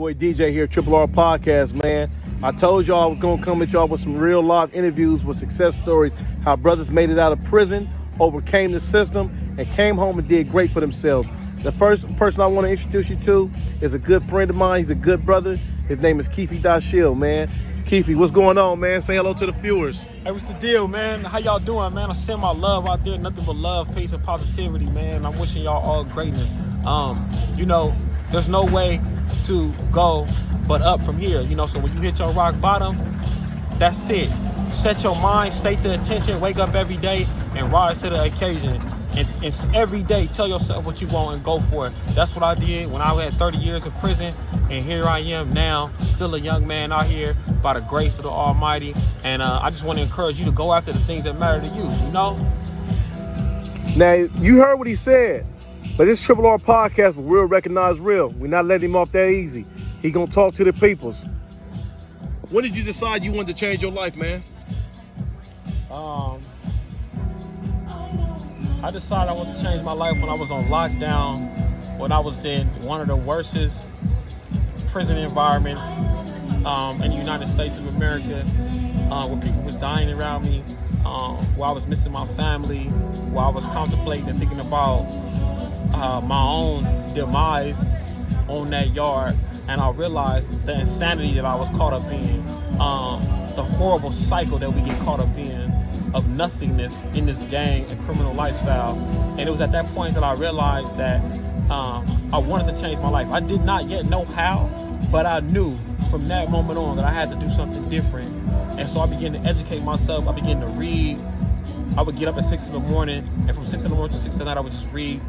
boy DJ here, Triple R Podcast, man. I told y'all I was going to come at y'all with some real live interviews with success stories, how brothers made it out of prison, overcame the system, and came home and did great for themselves. The first person I want to introduce you to is a good friend of mine. He's a good brother. His name is Keefe Dashiell, man. Keefe, what's going on, man? Say hello to the viewers. Hey, what's the deal, man? How y'all doing, man? I send my love out there. Nothing but love, peace, and positivity, man. I'm wishing y'all all greatness. There's no way to go but up from here, so when you hit your rock bottom, that's it. Set your mind, state the intention, wake up every day and rise to the occasion. And every day, tell yourself what you want and go for it. That's what I did when I had 30 years in prison, and here I am now, still a young man out here by the grace of the Almighty. And I just want to encourage you to go after the things that matter to you, Now, you heard what he said, but this Triple R Podcast will real recognize real. We're not letting him off that easy. He gonna talk to the peoples. When did you decide you wanted to change your life, man? I decided I wanted to change my life when I was on lockdown, when I was in one of the worstest prison environments in the United States of America, where people was dying around me, where I was missing my family, where I was contemplating and thinking about my own demise on that yard. And I realized the insanity that I was caught up in, the horrible cycle that we get caught up in, of nothingness in this gang and criminal lifestyle. And it was at that point that I realized that I wanted to change my life. I did not yet know how, but I knew from that moment on that I had to do something different. And so I began to educate myself. I began to read. I would get up at 6 in the morning, and from 6 in the morning to 6 at night, I would just read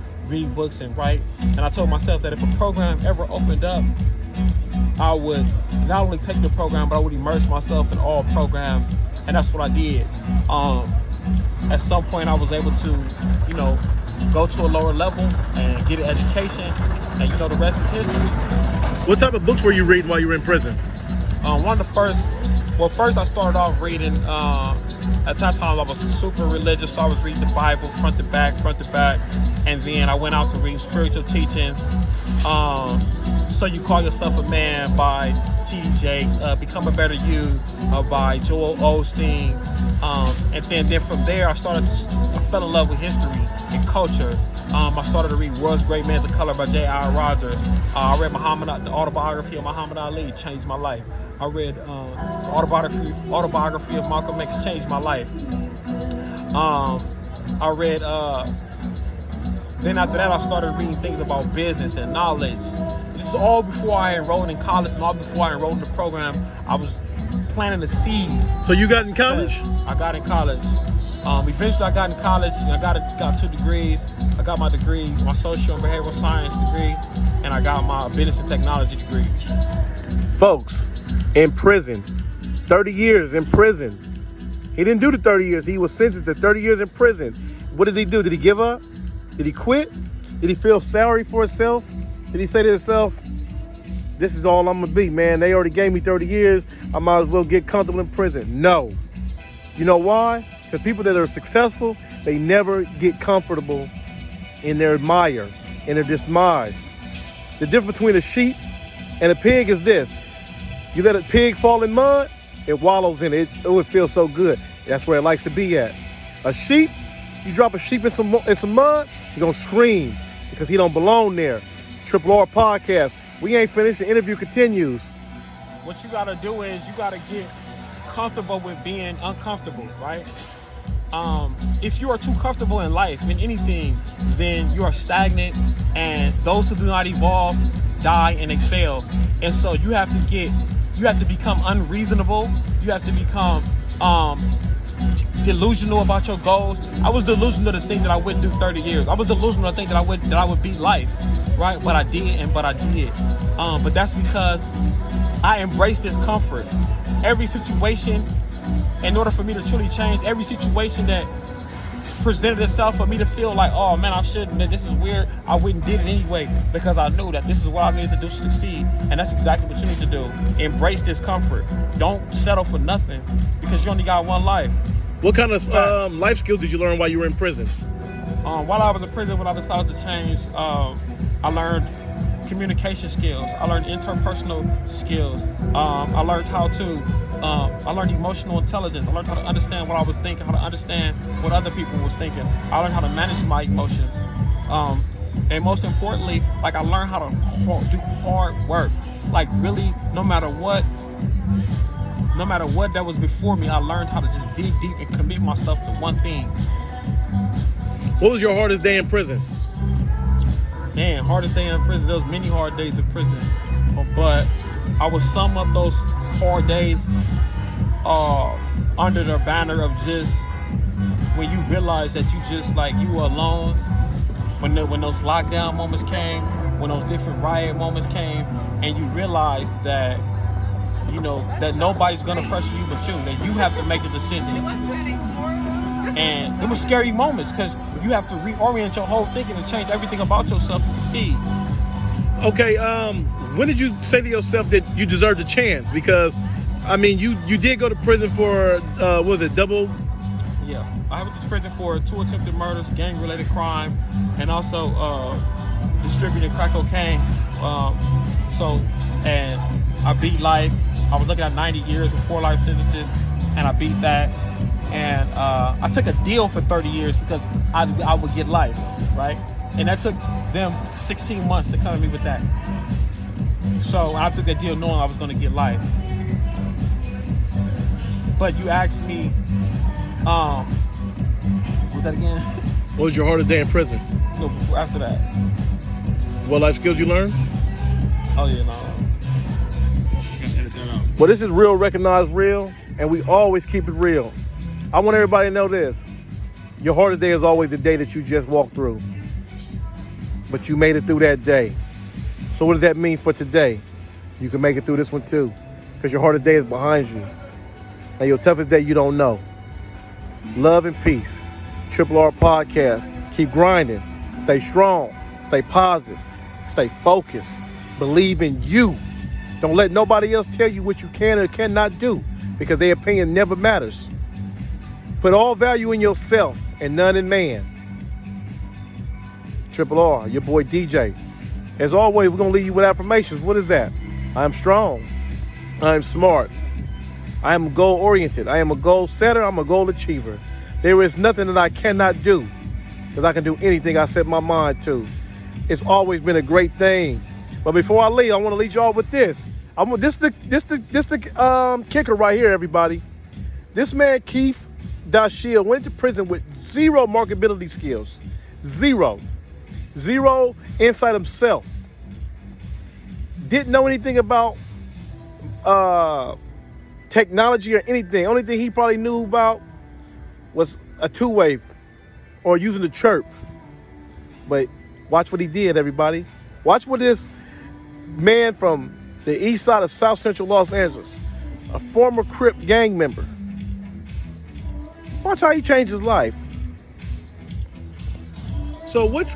books and write. And I told myself that if a program ever opened up, I would not only take the program, but I would immerse myself in all programs. And that's what I did. At some point, I was able to, go to a lower level and get an education. And, the rest is history. What type of books were you reading while you were in prison? First I started off reading, at that time I was super religious, so I was reading the Bible front to back. And then I went out to read spiritual teachings. So You Call Yourself a Man by T.D. Jakes, Become a Better You by Joel Osteen. And then from there, I fell in love with history and culture. I started to read World's Great Men of Color by J.I. Rogers. I read the autobiography of Muhammad Ali, changed my life. I read the autobiography of Malcolm X, changed my life. Then after that, I started reading things about business and knowledge. This is all before I enrolled in college and all before I enrolled in the program. I was planting the seeds. So you got in college? I got in college. Eventually, I got in college. I got 2 degrees. I got my degree, my social and behavioral science degree, and I got my business and technology degree. Folks, in prison, 30 years in prison. He didn't do the 30 years. He was sentenced to 30 years in prison. What did he do? Did he give up? Did he quit? Did he feel sorry for himself? Did he say to himself, this is all I'm going to be, man. They already gave me 30 years. I might as well get comfortable in prison. No. You know why? Because people that are successful, they never get comfortable in their mire, in their demise. The difference between a sheep and a pig is this. You let a pig fall in mud, it wallows in it. It would feel so good. That's where it likes to be at. A sheep, you drop a sheep in some mud, he's going to scream because he don't belong there. Triple R Podcast. We ain't finished. The interview continues. What you got to do is you got to get comfortable with being uncomfortable, right? If you are too comfortable in life, in anything, then you are stagnant, and those who do not evolve die and they fail. And so you have to become unreasonable. You have to become delusional about your goals. I was delusional to think that I wouldn't do 30 years. I was delusional to think that I would beat life, right? But I did. But that's because I embraced discomfort. Every situation, in order for me to truly change, every situation that presented itself for me to feel like, oh man, I shouldn't, this is weird, I wouldn't did it anyway, because I knew that this is what I needed to do to succeed. And that's exactly what you need to do. Embrace discomfort. Don't settle for nothing, because you only got one life. What kind of life skills did you learn while you were in prison? While I was in prison, when I decided to change, I learned communication skills. I learned interpersonal skills. I learned how to. I learned emotional intelligence. I learned how to understand what I was thinking, how to understand what other people was thinking. I learned how to manage my emotions. And most importantly, like I learned how to do hard work. Like really, no matter what that was before me, I learned how to just dig deep and commit myself to one thing. What was your hardest day in prison? Man, hardest day in prison. There was many hard days in prison, but I would sum up those hard days under the banner of just when you realize that you just like you were alone. When those lockdown moments came, when those different riot moments came, and you realize that that nobody's gonna pressure you but you, that you have to make a decision. And it was scary moments because you have to reorient your whole thinking and change everything about yourself to succeed. Okay, when did you say to yourself that you deserved a chance? Because, I mean, you did go to prison for, what was it, double? Yeah, I went to prison for 2 attempted murders, gang-related crime, and also distributing crack cocaine. And I beat life. I was looking at 90 years with 4 life sentences, and I beat that. And I took a deal for 30 years because I would get life, right? And that took them 16 months to come to me with that. So I took that deal knowing I was going to get life. But you asked me, what was that again? What was your hardest day in prison? No, before, after that. What life skills you learned? Oh yeah, no. Well, this is Real Recognized Real, and we always keep it real. I want everybody to know this. Your hardest day is always the day that you just walked through. But you made it through that day. So what does that mean for today? You can make it through this one too, because your hardest day is behind you. And your toughest day you don't know. Love and peace. Triple R Podcast. Keep grinding. Stay strong. Stay positive. Stay focused. Believe in you. Don't let nobody else tell you what you can or cannot do, because their opinion never matters. Put all value in yourself and none in man. Triple R, your boy DJ. As always, we're going to leave you with affirmations. What is that? I am strong. I am smart. I am goal-oriented. I am a goal setter. I'm a goal achiever. There is nothing that I cannot do, because I can do anything I set my mind to. It's always been a great thing. But before I leave, I want to leave y'all with this. This the kicker right here, everybody. This man, Keith Dashiell, went to prison with 0 marketability skills. 0 insight himself. Didn't know anything about technology or anything. Only thing he probably knew about was a two-way or using the chirp. But watch what he did, everybody. Watch what this man from the east side of South Central Los Angeles, a former Crip gang member, watch how he changed his life. So what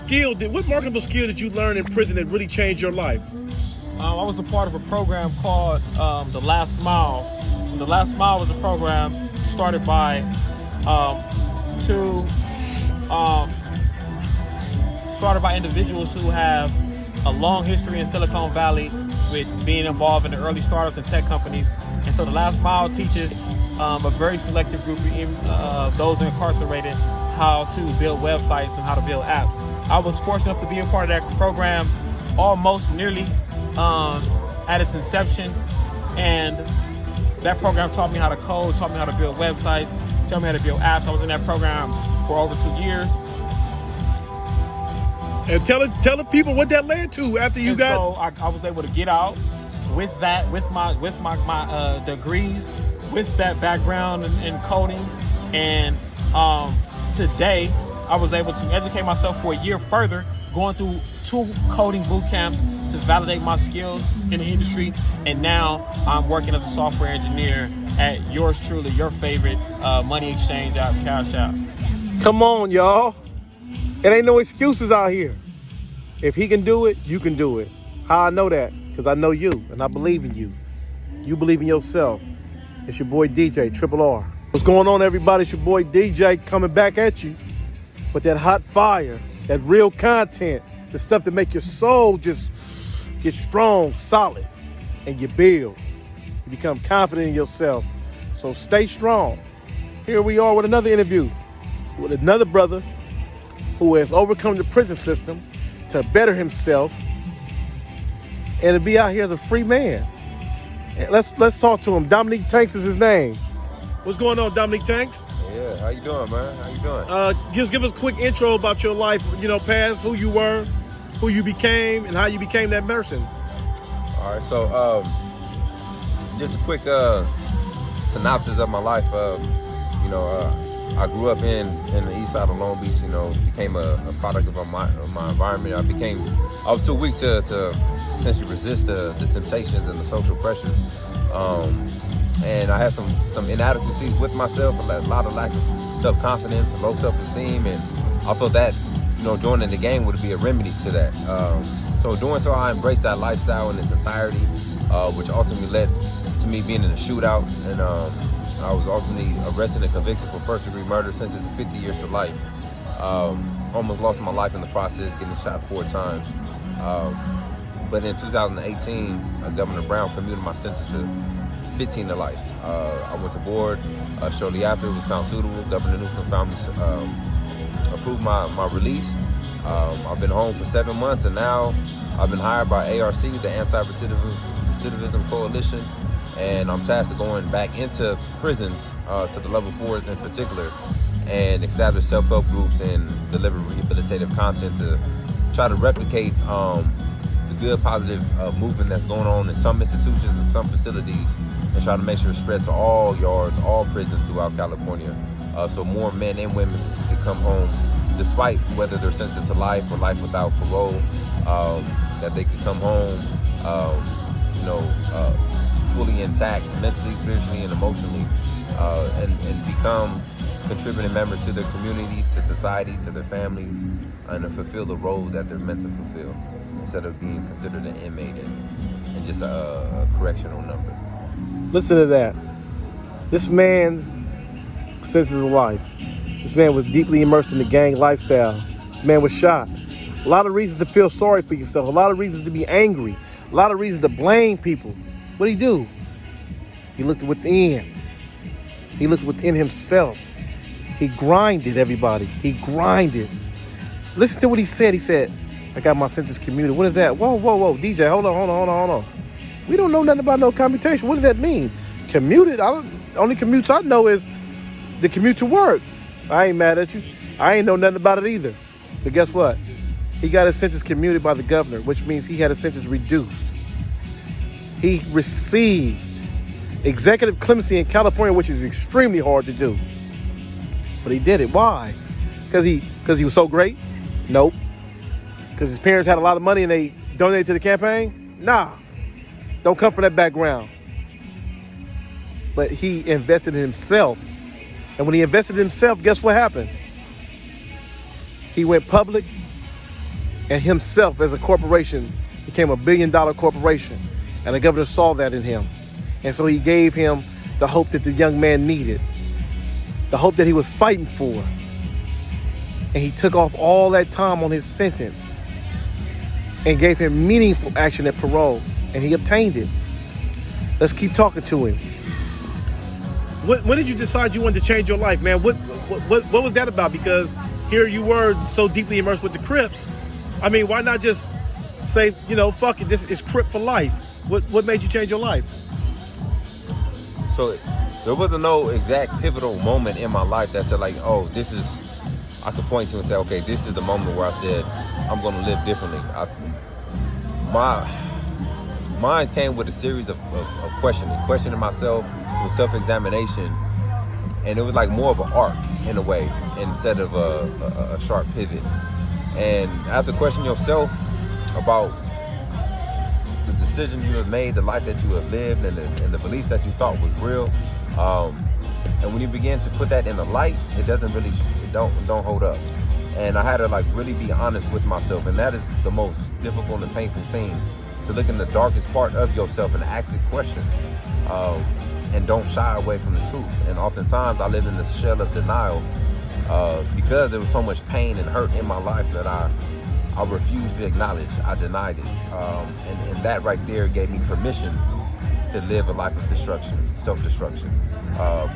marketable skill did you learn in prison that really changed your life? I was a part of a program called The Last Mile. And The Last Mile was a program started by individuals who have a long history in Silicon Valley with being involved in the early startups and tech companies. And so The Last Mile teaches a very selective group of those incarcerated how to build websites and how to build apps. I was fortunate enough to be a part of that program almost nearly at its inception. And that program taught me how to code, taught me how to build websites, taught me how to build apps. I was in that program for over 2 years. And tell the people what that led to after you got. So I was able to get out with that, with my degrees, with that background in coding, and today I was able to educate myself for a year further, going through 2 coding boot camps to validate my skills in the industry, and now I'm working as a software engineer at yours truly, your favorite money exchange app, Cash App. Come on, y'all. It ain't no excuses out here. If he can do it, you can do it. How I know that? Because I know you, and I believe in you. You believe in yourself. It's your boy DJ, Triple R. What's going on, everybody? It's your boy DJ coming back at you with that hot fire, that real content, the stuff that make your soul just get strong, solid, and you build. You become confident in yourself. So stay strong. Here we are with another interview with another brother who has overcome the prison system to better himself and to be out here as a free man. And let's talk to him. Dominique Tanks is his name. What's going on, Dominique Tanks? Yeah, how you doing, man? How you doing? Just give us a quick intro about your life, past, who you were, who you became, and how you became that person. All right, so just a quick synopsis of my life. I grew up in the east side of Long Beach, became a product of my environment. I was too weak to essentially resist the temptations and the social pressures. And I had some inadequacies with myself, a lot of lack of self-confidence and low self-esteem, and I felt that, joining the gang would be a remedy to that. So doing so, I embraced that lifestyle in its entirety, which ultimately led to me being in a shootout, and I was ultimately arrested and convicted for first-degree murder, sentenced to 50 years to life. Almost lost my life in the process, getting shot 4 times. But in 2018, Governor Brown commuted my sentence to 15 to life. I went to board shortly after. It was found suitable. Governor Newsom found me, approved my release. I've been home for 7 months, and now I've been hired by ARC, the Anti-Recidivism Coalition, and I'm tasked with going back into prisons, to the level 4s in particular, and establish self-help groups and deliver rehabilitative content to try to replicate the good, positive movement that's going on in some institutions and some facilities, and try to make sure it spreads to all yards, all prisons throughout California, so more men and women can come home, despite whether they're sentenced to life or life without parole, that they can come home, fully intact, mentally, spiritually, and emotionally, and become contributing members to their communities, to society, to their families, and to fulfill the role that they're meant to fulfill, instead of being considered an inmate and just a correctional number. Listen to that. This man, since his life, this man was deeply immersed in the gang lifestyle. Man was shot. A lot of reasons to feel sorry for yourself. A lot of reasons to be angry. A lot of reasons to blame people. What did he do? He looked within. He looked within himself. He grinded, everybody. He grinded. Listen to what he said. He said, I got my sentence commuted. What is that? Whoa, DJ, hold on. We don't know nothing about no commutation. What does that mean? Commuted? Only commutes I know is the commute to work. I ain't mad at you. I ain't know nothing about it either. But guess what? He got his sentence commuted by the governor, which means he had his sentence reduced. He received executive clemency in California, which is extremely hard to do. But he did it. Why? Because he was so great? Nope. Because his parents had a lot of money and they donated to the campaign? Nah. Don't come from that background. But he invested in himself. And when he invested in himself, guess what happened? He went public, and himself as a corporation became a $1 billion corporation. And the governor saw that in him. And so he gave him the hope that the young man needed, the hope that he was fighting for. And he took off all that time on his sentence and gave him meaningful action at parole, and he obtained it. Let's keep talking to him. When did you decide you wanted to change your life, man? What was that about? Because here you were so deeply immersed with the Crips. I mean, why not just say, fuck it, this is Crip for life? What made you change your life? So there wasn't no exact pivotal moment in my life that said I could point to and say, okay, this is the moment where I said, I'm going to live differently. My mind came with a series of questioning myself, with self-examination, and it was like more of an arc in a way, instead of a sharp pivot. And after questioning yourself about the decisions you have made, the life that you have lived, and the beliefs that you thought was real, and when you begin to put that in the light, it don't hold up. And I had to really be honest with myself, and that is the most difficult and painful thing, to look in the darkest part of yourself and ask it questions, and don't shy away from the truth. And oftentimes I live in this shell of denial, because there was so much pain and hurt in my life that I I refused to acknowledge. I denied it. And that right there gave me permission to live a life of destruction, self-destruction.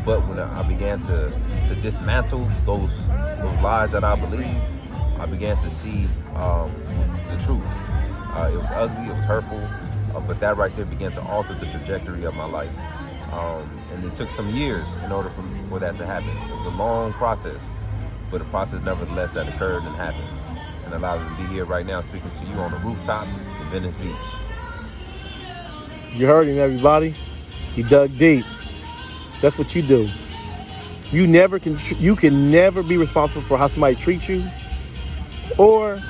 But when I began to dismantle those lies that I believed, I began to see the truth. It was ugly, it was hurtful, but that right there began to alter the trajectory of my life. And it took some years in order for that to happen. It was a long process, but a process nevertheless that occurred and happened, and allowed me to be here right now speaking to you on the rooftop in Venice Beach. You heard him, everybody. He dug deep. That's what you do. You can never be responsible for how somebody treats you, or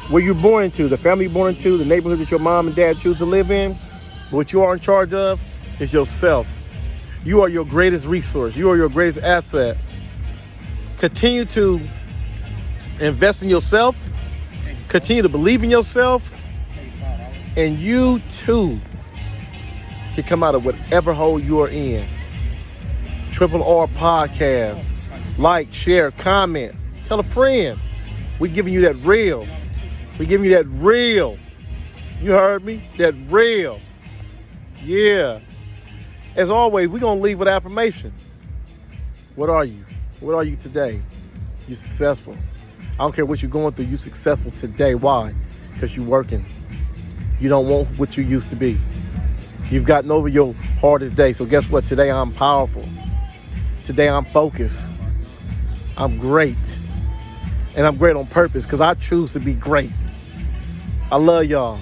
where you're born into, the family you're born into, the neighborhood that your mom and dad choose to live in. What you are in charge of is yourself. You are your greatest resource. You are your greatest asset. Continue to invest in yourself. Continue to believe in yourself. And you too can come out of whatever hole you are in. Triple R Podcast. Like, share, comment. Tell a friend. We're giving you that real. We're giving you that real. You heard me? That real. Yeah. As always, we're going to leave with affirmation. What are you? What are you today? You're successful. I don't care what you're going through. You're successful today. Why? Because you're working. You don't want what you used to be. You've gotten over your hardest day. So guess what? Today I'm powerful. Today I'm focused. I'm great. And I'm great on purpose because I choose to be great. I love y'all.